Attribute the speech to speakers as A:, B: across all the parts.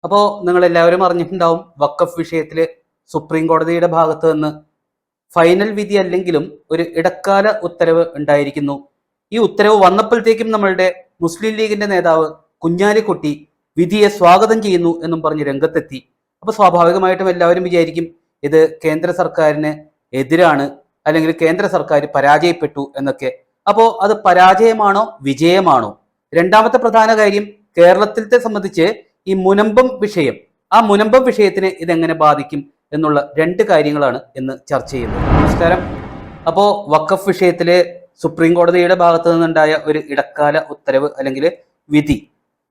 A: അപ്പോൾ നിങ്ങൾ എല്ലാവരും അറിഞ്ഞിട്ടുണ്ടാവും, വഖഫ് വിഷയത്തിൽ സുപ്രീം കോടതിയുടെ ഭാഗത്ത് നിന്ന് ഫൈനൽ വിധി അല്ലെങ്കിലും ഒരു ഇടക്കാല ഉത്തരവ് ഉണ്ടായിരിക്കുന്നു. ഈ ഉത്തരവ് വന്നപ്പോഴത്തേക്കും നമ്മളുടെ മുസ്ലിം ലീഗിന്റെ നേതാവ് കുഞ്ഞാലിക്കുട്ടി വിധിയെ സ്വാഗതം ചെയ്യുന്നു എന്നും പറഞ്ഞ് രംഗത്തെത്തി. അപ്പോൾ സ്വാഭാവികമായിട്ടും എല്ലാവരും വിചാരിക്കും ഇത് കേന്ദ്ര സർക്കാരിന് എതിരാണ്, അല്ലെങ്കിൽ കേന്ദ്ര സർക്കാർ പരാജയപ്പെട്ടു എന്നൊക്കെ. അപ്പോൾ അത് പരാജയമാണോ വിജയമാണോ? രണ്ടാമത്തെ പ്രധാന കാര്യം, കേരളത്തിലത്തെ സംബന്ധിച്ച് ഈ മുനമ്പം വിഷയം, ആ മുനമ്പം വിഷയത്തിന് ഇതെങ്ങനെ ബാധിക്കും എന്നുള്ള രണ്ട് കാര്യങ്ങളാണ് ഇന്ന് ചർച്ച ചെയ്യുന്നത്. നമസ്കാരം. അപ്പോൾ വഖഫ് വിഷയത്തില് സുപ്രീം കോടതിയുടെ ഭാഗത്ത് നിന്നുണ്ടായ ഒരു ഇടക്കാല ഉത്തരവ് അല്ലെങ്കിൽ വിധി,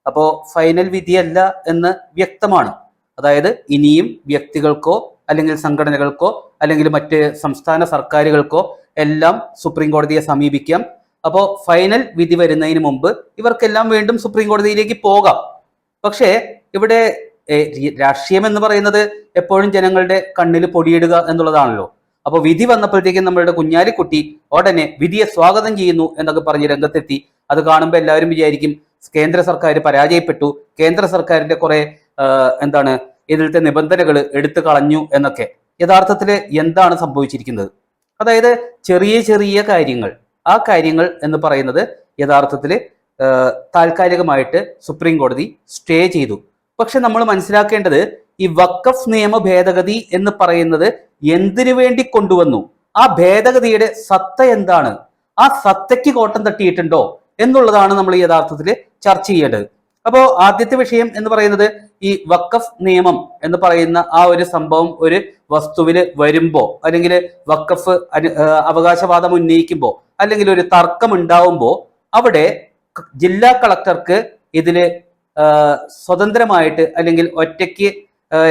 A: അപ്പോൾ ഫൈനൽ വിധിയല്ല എന്ന് വ്യക്തമാണ്. അതായത് ഇനിയും വ്യക്തികൾക്കോ അല്ലെങ്കിൽ സംഘടനകൾക്കോ അല്ലെങ്കിൽ മറ്റ് സംസ്ഥാന സർക്കാരുകൾക്കോ എല്ലാം സുപ്രീം കോടതിയെ സമീപിക്കാം. അപ്പോൾ ഫൈനൽ വിധി വരുന്നതിന് മുമ്പ് ഇവർക്കെല്ലാം വീണ്ടും സുപ്രീം കോടതിയിലേക്ക് പോകാം. പക്ഷേ ഇവിടെ രാഷ്ട്രീയം എന്ന് പറയുന്നത് എപ്പോഴും ജനങ്ങളുടെ കണ്ണിൽ പൊടിയിടുക എന്നുള്ളതാണല്ലോ. അപ്പോൾ വിധി വന്നപ്പോഴത്തേക്കും നമ്മളുടെ കുഞ്ഞാലിക്കുട്ടി ഉടനെ വിധിയെ സ്വാഗതം ചെയ്യുന്നു എന്നൊക്കെ പറഞ്ഞ് രംഗത്തെത്തി. അത് കാണുമ്പോൾ എല്ലാവരും വിചാരിക്കും കേന്ദ്ര സർക്കാർ പരാജയപ്പെട്ടു, കേന്ദ്ര സർക്കാരിന്റെ കുറെ ഇതിലത്തെ നിബന്ധനകൾ എടുത്തു കളഞ്ഞു എന്നൊക്കെ. യഥാർത്ഥത്തിൽ എന്താണ് സംഭവിച്ചിരിക്കുന്നത്? അതായത് ചെറിയ ചെറിയ കാര്യങ്ങൾ, ആ കാര്യങ്ങൾ എന്ന് പറയുന്നത് യഥാർത്ഥത്തിൽ താൽക്കാലികമായിട്ട് സുപ്രീം കോടതി സ്റ്റേ ചെയ്തു. പക്ഷെ നമ്മൾ മനസ്സിലാക്കേണ്ടത് ഈ വഖഫ് നിയമ ഭേദഗതി എന്ന് പറയുന്നത് എന്തിനു വേണ്ടി കൊണ്ടുവന്നു, ആ ഭേദഗതിയുടെ സത്ത എന്താണ്, ആ സത്തയ്ക്ക് കോട്ടം തട്ടിയിട്ടുണ്ടോ എന്നുള്ളതാണ് നമ്മൾ യഥാർത്ഥത്തിൽ ചർച്ച ചെയ്യേണ്ടത്. അപ്പോൾ ആദ്യത്തെ വിഷയം എന്ന് പറയുന്നത് ഈ വഖഫ് നിയമം എന്ന് പറയുന്ന ആ ഒരു സംഭവം ഒരു വസ്തുവിൽ വരുമ്പോ, അല്ലെങ്കിൽ വഖഫ് അവകാശവാദം ഉന്നയിക്കുമ്പോൾ, അല്ലെങ്കിൽ ഒരു തർക്കം ഉണ്ടാവുമ്പോൾ അവിടെ ജില്ലാ കളക്ടർക്ക് ഇതില് സ്വതന്ത്രമായിട്ട് അല്ലെങ്കിൽ ഒറ്റയ്ക്ക്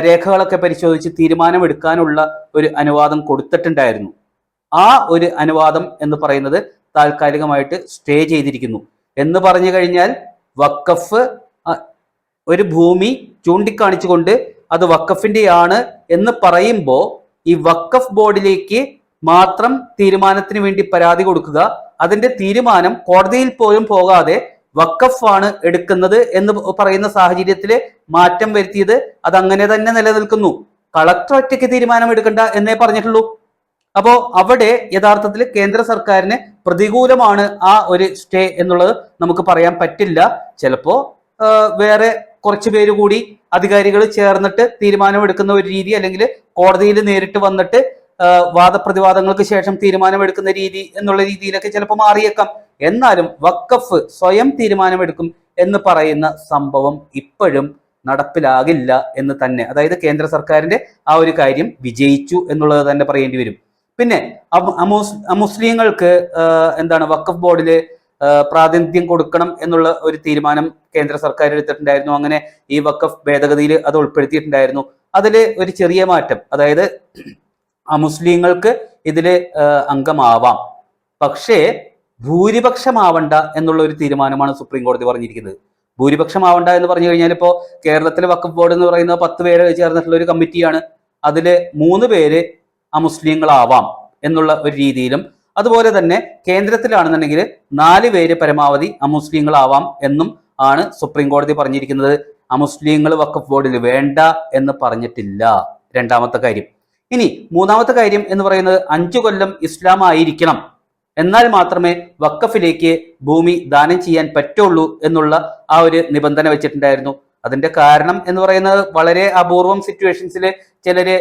A: രേഖകളൊക്കെ പരിശോധിച്ച് തീരുമാനമെടുക്കാനുള്ള ഒരു അനുവാദം കൊടുത്തിട്ടുണ്ടായിരുന്നു. ആ ഒരു അനുവാദം എന്ന് പറയുന്നത് താൽക്കാലികമായിട്ട് സ്റ്റേ ചെയ്തിരിക്കുന്നു. എന്ന് പറഞ്ഞു കഴിഞ്ഞാൽ വഖഫ് ഒരു ഭൂമി ചൂണ്ടിക്കാണിച്ചുകൊണ്ട് അത് വഖഫിന്റെയാണ് എന്ന് പറയുമ്പോൾ ഈ വഖഫ് ബോർഡിലേക്ക് മാത്രം തീരുമാനത്തിന് വേണ്ടി പരാതി കൊടുക്കുക, അതിന്റെ തീരുമാനം കോടതിയിൽ പോലും പോകാതെ വഖഫ് ആണ് എടുക്കുന്നത് എന്ന് പറയുന്ന സാഹചര്യത്തില് മാറ്റം വരുത്തിയത് അതങ്ങനെ തന്നെ നിലനിൽക്കുന്നു. കളക്ടർ ഒറ്റയ്ക്ക് തീരുമാനം എടുക്കണ്ട എന്നേ പറഞ്ഞിട്ടുള്ളൂ. അപ്പോ അവിടെ യഥാർത്ഥത്തിൽ കേന്ദ്ര സർക്കാരിന് പ്രതികൂലമാണ് ആ ഒരു സ്റ്റേ എന്നുള്ളത് നമുക്ക് പറയാൻ പറ്റില്ല. ചിലപ്പോ വേറെ കുറച്ചു പേര് കൂടി അധികാരികൾ ചേർന്നിട്ട് തീരുമാനമെടുക്കുന്ന ഒരു രീതി, അല്ലെങ്കിൽ കോടതിയിൽ നേരിട്ട് വന്നിട്ട് വാദപ്രതിവാദങ്ങൾക്ക് ശേഷം തീരുമാനമെടുക്കുന്ന രീതി എന്നുള്ള രീതിയിലൊക്കെ ചിലപ്പോൾ മാറിയേക്കാം. എന്നാലും വഖഫ് സ്വയം തീരുമാനമെടുക്കും എന്ന് പറയുന്ന സംഭവം ഇപ്പോഴും നടപ്പിലാകില്ല എന്ന് തന്നെ, അതായത് കേന്ദ്ര സർക്കാരിന്റെ ആ ഒരു കാര്യം വിജയിച്ചു എന്നുള്ളത് തന്നെ പറയേണ്ടി വരും. പിന്നെ മുസ്ലിങ്ങൾക്ക് വഖഫ് ബോർഡില് പ്രാതിനിധ്യം കൊടുക്കണം എന്നുള്ള ഒരു തീരുമാനം കേന്ദ്ര സർക്കാർ എടുത്തിട്ടുണ്ടായിരുന്നു. അങ്ങനെ ഈ വഖഫ് ഭേദഗതിയിൽ അത് ഉൾപ്പെടുത്തിയിട്ടുണ്ടായിരുന്നു. അതില് ഒരു ചെറിയ മാറ്റം, അതായത് മുസ്ലിങ്ങൾക്ക് ഇതില് അംഗമാവാം, പക്ഷേ ഭൂരിപക്ഷമാവണ്ട എന്നുള്ള ഒരു തീരുമാനമാണ് സുപ്രീം കോടതി പറഞ്ഞിരിക്കുന്നത്. ഭൂരിപക്ഷമാവണ്ട എന്ന് പറഞ്ഞു കഴിഞ്ഞാൽ ഇപ്പോൾ കേരളത്തിലെ വഖഫ് ബോർഡ് എന്ന് പറയുന്നത് 10 പേര് ചേർന്നിട്ടുള്ള ഒരു കമ്മിറ്റിയാണ്. അതില് 3 പേര് അമുസ്ലിങ്ങളാവാം എന്നുള്ള ഒരു രീതിയിലും, അതുപോലെ തന്നെ കേന്ദ്രത്തിലാണെന്നുണ്ടെങ്കിൽ 4 പേര് പരമാവധി അമുസ്ലിങ്ങളാവാം എന്നും ആണ് സുപ്രീം കോടതി പറഞ്ഞിരിക്കുന്നത്. അമുസ്ലിങ്ങൾ വഖഫ് ബോർഡിൽ വേണ്ട എന്ന് പറഞ്ഞിട്ടില്ല. രണ്ടാമത്തെ കാര്യം. ഇനി മൂന്നാമത്തെ കാര്യം എന്ന് പറയുന്നത് 5 കൊല്ലം ഇസ്ലാം ആയിരിക്കണം, എന്നാൽ മാത്രമേ വഖഫിലേക്ക് ഭൂമി ദാനം ചെയ്യാൻ പറ്റുള്ളൂ എന്നുള്ള ആ ഒരു നിബന്ധന വെച്ചിട്ടുണ്ടായിരുന്നു. അതിന്റെ കാരണം എന്ന് പറയുന്നത് വളരെ അപൂർവം സിറ്റുവേഷൻസിൽ ചിലര്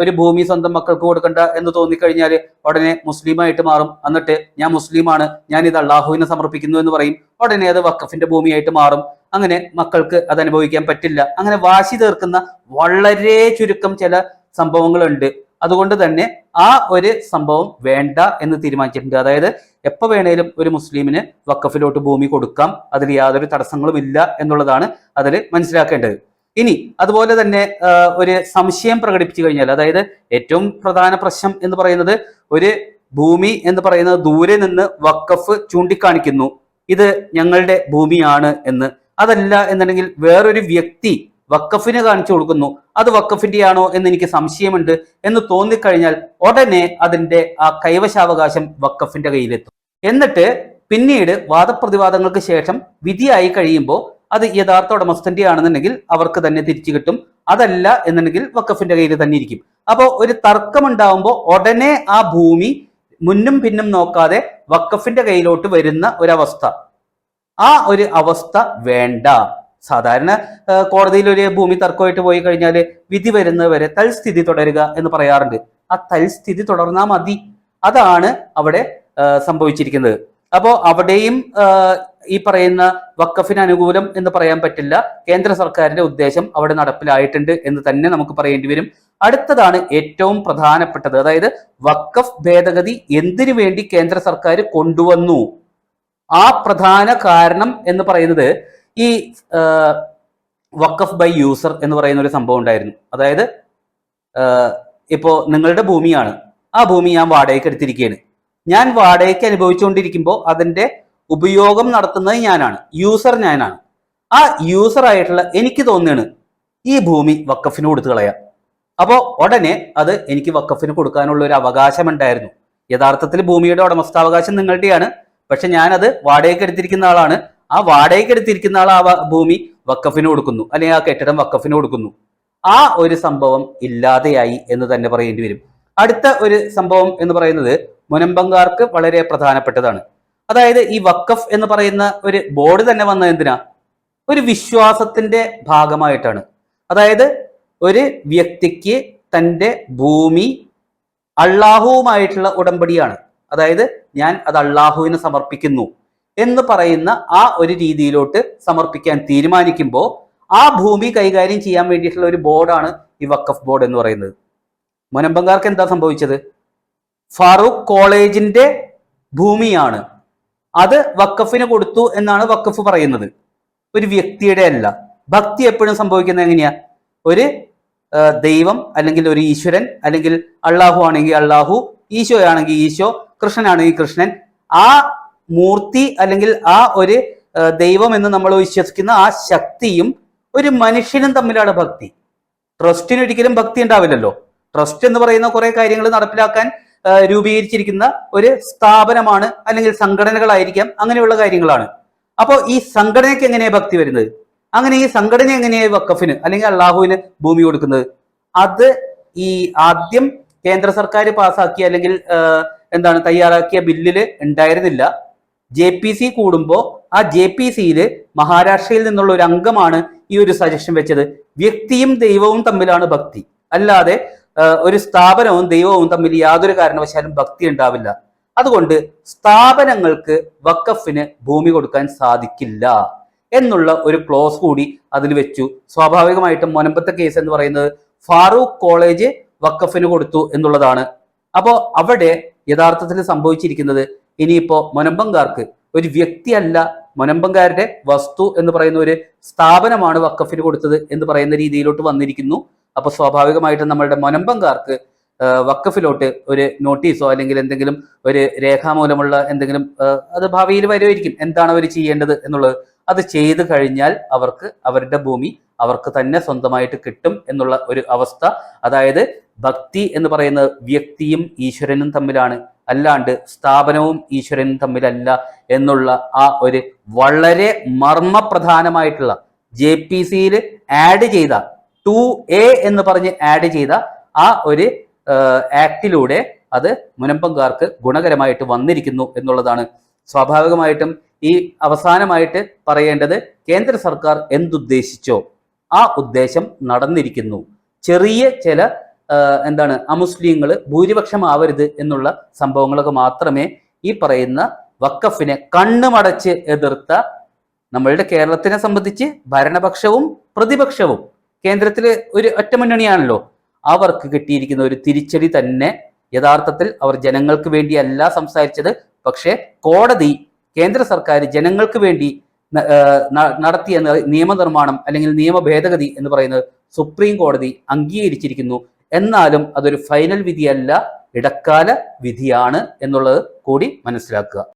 A: ഒരു ഭൂമി സ്വന്തം മക്കൾക്ക് കൊടുക്കണ്ട എന്ന് തോന്നിക്കഴിഞ്ഞാൽ ഉടനെ മുസ്ലിമായിട്ട് മാറും. എന്നിട്ട് ഞാൻ മുസ്ലിമാണ്, ഞാൻ ഇത് അള്ളാഹുവിനെ സമർപ്പിക്കുന്നു എന്ന് പറയും. ഉടനെ അത് വഖഫിന്റെ ഭൂമിയായിട്ട് മാറും. അങ്ങനെ മക്കൾക്ക് അത് അനുഭവിക്കാൻ പറ്റില്ല. അങ്ങനെ വാശി തീർക്കുന്ന വളരെ ചുരുക്കം ചില സംഭവങ്ങളുണ്ട്. അതുകൊണ്ട് തന്നെ ആ ഒരു സംഭവം വേണ്ട എന്ന് തീരുമാനിച്ചിട്ടുണ്ട്. അതായത് എപ്പോ വേണേലും ഒരു മുസ്ലിമിന് വഖഫിലോട്ട് ഭൂമി കൊടുക്കാം, അതിൽ യാതൊരു തടസ്സങ്ങളും ഇല്ല എന്നുള്ളതാണ് അതിൽ മനസ്സിലാക്കേണ്ടത്. ഇനി അതുപോലെ തന്നെ ഒരു സംശയം പ്രകടിപ്പിച്ചു കഴിഞ്ഞാൽ, അതായത് ഏറ്റവും പ്രധാന പ്രശ്നം എന്ന് പറയുന്നത് ഒരു ഭൂമി എന്ന് പറയുന്നത് ദൂരെ നിന്ന് വഖഫ് ചൂണ്ടിക്കാണിക്കുന്നു ഇത് ഞങ്ങളുടെ ഭൂമിയാണ് എന്ന്. അതല്ല എന്നുണ്ടെങ്കിൽ വേറൊരു വ്യക്തി വഖഫിന് കാണിച്ചു കൊടുക്കുന്നു അത് വഖഫിന്റെ ആണോ എന്ന് എനിക്ക് സംശയമുണ്ട് എന്ന് തോന്നിക്കഴിഞ്ഞാൽ ഉടനെ അതിന്റെ ആ കൈവശാവകാശം വഖഫിന്റെ കയ്യിലെത്തും. എന്നിട്ട് പിന്നീട് വാദപ്രതിവാദങ്ങൾക്ക് ശേഷം വിധിയായി കഴിയുമ്പോൾ അത് യഥാർത്ഥ ഉടമസ്ഥന്റെ ആണെന്നുണ്ടെങ്കിൽ അവർക്ക് തന്നെ തിരിച്ചു കിട്ടും. അതല്ല എന്നുണ്ടെങ്കിൽ വഖഫിന്റെ കയ്യിൽ തന്നെ ഇരിക്കും. അപ്പോൾ ഒരു തർക്കം ഉണ്ടാവുമ്പോൾ ഉടനെ ആ ഭൂമി മുന്നും പിന്നും നോക്കാതെ വഖഫിന്റെ കയ്യിലോട്ട് വരുന്ന ഒരവസ്ഥ, ആ ഒരു അവസ്ഥ വേണ്ട. സാധാരണ കോടതിയിൽ ഒരു ഭൂമി തർക്കമായിട്ട് പോയി കഴിഞ്ഞാൽ വിധി വരുന്നവരെ തൽസ്ഥിതി തുടരുക എന്ന് പറയാറുണ്ട്. ആ തൽസ്ഥിതി തുടർന്നാൽ മതി. അതാണ് അവിടെ സംഭവിച്ചിരിക്കുന്നത്. അപ്പോൾ അവിടെയും ഈ പറയുന്ന വഖഫിന് അനുകൂലം എന്ന് പറയാൻ പറ്റില്ല. കേന്ദ്ര സർക്കാരിന്റെ ഉദ്ദേശം അവിടെ നടപ്പിലായിട്ടുണ്ട് എന്ന് തന്നെ നമുക്ക് പറയേണ്ടി വരും. അടുത്തതാണ് ഏറ്റവും പ്രധാനപ്പെട്ടത്. അതായത് വഖഫ് ഭേദഗതി എന്തിനു വേണ്ടി കേന്ദ്ര സർക്കാർ കൊണ്ടുവന്നു? ആ പ്രധാന കാരണം എന്ന് പറയുന്നത് ഈ വഖഫ് ബൈ യൂസർ എന്ന് പറയുന്ന ഒരു സംഭവം ഉണ്ടായിരുന്നു. അതായത് ഇപ്പോ നിങ്ങളുടെ ഭൂമിയാണ്, ആ ഭൂമി ഞാൻ വാടകയ്ക്ക് എടുത്തിരിക്കുകയാണ്. ഞാൻ വാടകയ്ക്ക് അനുഭവിച്ചുകൊണ്ടിരിക്കുമ്പോൾ അതിന്റെ ഉപയോഗം നടത്തുന്നത് ഞാനാണ്, യൂസർ ഞാനാണ്. ആ യൂസർ ആയിട്ടുള്ള എനിക്ക് തോന്നുകയാണ് ഈ ഭൂമി വഖഫിന് കൊടുത്തു കളയാം. അപ്പോൾ ഉടനെ അത് എനിക്ക് വഖഫിന് കൊടുക്കാനുള്ള ഒരു അവകാശം ഉണ്ടായിരുന്നു. യഥാർത്ഥത്തിൽ ഭൂമിയുടെ ഉടമസ്ഥാവകാശം നിങ്ങളുടെയാണ്, പക്ഷെ ഞാനത് വാടകയ്ക്ക് എടുത്തിരിക്കുന്ന ആളാണ്. ആ വാടകയ്ക്ക് എടുത്തിരിക്കുന്ന ആൾ ആ ഭൂമി വഖഫിന് കൊടുക്കുന്നു, അല്ലെങ്കിൽ ആ കെട്ടിടം വഖഫിന് കൊടുക്കുന്നു. ആ ഒരു സംഭവം ഇല്ലാതെയായി എന്ന് തന്നെ പറയേണ്ടി വരും. അടുത്ത ഒരു സംഭവം എന്ന് പറയുന്നത് മുനമ്പങ്കാർക്ക് വളരെ പ്രധാനപ്പെട്ടതാണ്. അതായത് ഈ വഖഫ് എന്ന് പറയുന്ന ഒരു ബോർഡ് തന്നെ വന്നത് എന്തിനാ? ഒരു വിശ്വാസത്തിന്റെ ഭാഗമായിട്ടാണ്. അതായത് ഒരു വ്യക്തിക്ക് തൻ്റെ ഭൂമി അള്ളാഹുവുമായിട്ടുള്ള ഉടമ്പടിയാണ്. അതായത് ഞാൻ അത് അള്ളാഹുവിന് സമർപ്പിക്കുന്നു എന്ന് പറയുന്ന ആ ഒരു രീതിയിലോട്ട് സമർപ്പിക്കാൻ തീരുമാനിക്കുമ്പോൾ ആ ഭൂമി കൈകാര്യം ചെയ്യാൻ വേണ്ടിയിട്ടുള്ള ഒരു ബോർഡാണ് ഈ വഖഫ് ബോർഡ് എന്ന് പറയുന്നത്. മുനമ്പങ്കാർക്ക് എന്താ സംഭവിച്ചത്? ഫാറൂഖ് കോളേജിന്റെ ഭൂമിയാണ്, അത് വഖഫിന് കൊടുത്തു എന്നാണ് വഖഫ് പറയുന്നത്, ഒരു വ്യക്തിയുടെ അല്ല. ഭക്തി എപ്പോഴും സംഭവിക്കുന്നത് എങ്ങനെയാ? ഒരു ദൈവം അല്ലെങ്കിൽ ഒരു ഈശ്വരൻ, അല്ലെങ്കിൽ അള്ളാഹു ആണെങ്കിൽ അള്ളാഹു, ഈശോ ആണെങ്കിൽ ഈശോ, കൃഷ്ണനാണെങ്കിൽ കൃഷ്ണൻ. ആ മൂർത്തി അല്ലെങ്കിൽ ആ ഒരു ദൈവം എന്ന് നമ്മൾ വിശ്വസിക്കുന്ന ആ ശക്തിയും ഒരു മനുഷ്യനും തമ്മിലാണ് ഭക്തി. ട്രസ്റ്റിന് ഒരിക്കലും ഭക്തി ഉണ്ടാവില്ലല്ലോ. ട്രസ്റ്റ് എന്ന് പറയുന്ന കുറെ കാര്യങ്ങൾ നടപ്പിലാക്കാൻ രൂപീകരിച്ചിരിക്കുന്ന ഒരു സ്ഥാപനമാണ്, അല്ലെങ്കിൽ സംഘടനകളായിരിക്കാം, അങ്ങനെയുള്ള കാര്യങ്ങളാണ്. അപ്പോൾ ഈ സംഘടനയ്ക്ക് എങ്ങനെയാണ് ഭക്തി വരുന്നത്? അങ്ങനെ ഈ സംഘടന എങ്ങനെയാണ് വഖഫിന് അല്ലെങ്കിൽ അള്ളാഹുവിന് ഭൂമി കൊടുക്കുന്നത്? അത് ഈ ആദ്യം കേന്ദ്ര സർക്കാർ പാസ്സാക്കിയ അല്ലെങ്കിൽ തയ്യാറാക്കിയ ബില്ലിൽ ഉണ്ടായിരുന്നില്ല. JPC കൂടുമ്പോൾ ആ JPCയിൽ മഹാരാഷ്ട്രയിൽ നിന്നുള്ള ഒരു അംഗമാണ് ഈ ഒരു സജഷൻ വെച്ചത്. വ്യക്തിയും ദൈവവും തമ്മിലാണ് ഭക്തി, അല്ലാതെ ഒരു സ്ഥാപനവും ദൈവവും തമ്മിൽ യാതൊരു കാരണവശാലും ഭക്തി ഉണ്ടാവില്ല. അതുകൊണ്ട് സ്ഥാപനങ്ങൾക്ക് വഖഫിന് ഭൂമി കൊടുക്കാൻ സാധിക്കില്ല എന്നുള്ള ഒരു ക്ലോസ് കൂടി അതിൽ വെച്ചു. സ്വാഭാവികമായിട്ടും മുനമ്പത്തെ കേസ് എന്ന് പറയുന്നത് ഫാറൂഖ് കോളേജ് വഖഫിന് കൊടുത്തു എന്നുള്ളതാണ്. അപ്പോൾ അവിടെ യഥാർത്ഥത്തിൽ സംഭവിച്ചിരിക്കുന്നത് ഇനിയിപ്പോ മുനമ്പങ്കാർക്ക് ഒരു വ്യക്തിയല്ല, മുനമ്പങ്കാരുടെ വസ്തു എന്ന് പറയുന്ന ഒരു സ്ഥാപനമാണ് വഖഫിന് കൊടുത്തത് എന്ന് പറയുന്ന രീതിയിലോട്ട് വന്നിരിക്കുന്നു. അപ്പൊ സ്വാഭാവികമായിട്ടും നമ്മളുടെ മുനമ്പങ്കാർക്ക് വഖഫിലോട്ട് ഒരു നോട്ടീസോ അല്ലെങ്കിൽ എന്തെങ്കിലും ഒരു രേഖാമൂലമുള്ള എന്തെങ്കിലും അത് ഭാവിയിൽ വരുമായിരിക്കും, എന്താണ് അവർ ചെയ്യേണ്ടത് എന്നുള്ളത്. അത് ചെയ്തു കഴിഞ്ഞാൽ അവർക്ക് അവരുടെ ഭൂമി അവർക്ക് തന്നെ സ്വന്തമായിട്ട് കിട്ടും എന്നുള്ള ഒരു അവസ്ഥ. അതായത് ഭക്തി എന്ന് പറയുന്നത് വ്യക്തിയും ഈശ്വരനും തമ്മിലാണ്, അല്ലാണ്ട് സ്ഥാപനവും ഈശ്വരനും തമ്മിലല്ല എന്നുള്ള ആ ഒരു വളരെ മർമ്മപ്രധാനമായിട്ടുള്ള JPCയിൽ ആഡ് ചെയ്ത 2A എന്ന് പറഞ്ഞ് ആഡ് ചെയ്ത ആ ഒരു ആക്ടിലൂടെ അത് മുനമ്പങ്കാർക്ക് ഗുണകരമായിട്ട് വന്നിരിക്കുന്നു എന്നുള്ളതാണ്. സ്വാഭാവികമായിട്ടും ഈ അവസാനമായിട്ട് പറയേണ്ടത് കേന്ദ്ര സർക്കാർ എന്തുദ്ദേശിച്ചോ ആ ഉദ്ദേശം നടന്നിരിക്കുന്നു. ചെറിയ ചില അമുസ്ലിങ്ങൾ ഭൂരിപക്ഷമാവരുത് എന്നുള്ള സംഭവങ്ങളൊക്കെ മാത്രമേ ഈ പറയുന്ന വഖഫിനെ കണ്ണുമടച്ച് എതിർത്ത നമ്മളുടെ കേരളത്തിനെ സംബന്ധിച്ച് ഭരണപക്ഷവും പ്രതിപക്ഷവും കേന്ദ്രത്തിൽ ഒരു ഒറ്റമുന്നണിയാണല്ലോ, അവർക്ക് കിട്ടിയിരിക്കുന്ന ഒരു തിരിച്ചടി തന്നെ. യഥാർത്ഥത്തിൽ അവർ ജനങ്ങൾക്ക് വേണ്ടിയല്ല സംസാരിച്ചത്, പക്ഷേ കോടതി കേന്ദ്ര സർക്കാർ ജനങ്ങൾക്ക് വേണ്ടി നടത്തിയ നിയമനിർമ്മാണം അല്ലെങ്കിൽ നിയമ ഭേദഗതി എന്ന് പറയുന്നത് സുപ്രീം കോടതി അംഗീകരിച്ചിരിക്കുന്നു. എന്നാലും അതൊരു ഫൈനൽ വിധിയല്ല, ഇടക്കാല വിധിയാണ് എന്നുള്ളത് കൂടി മനസ്സിലാക്കുക.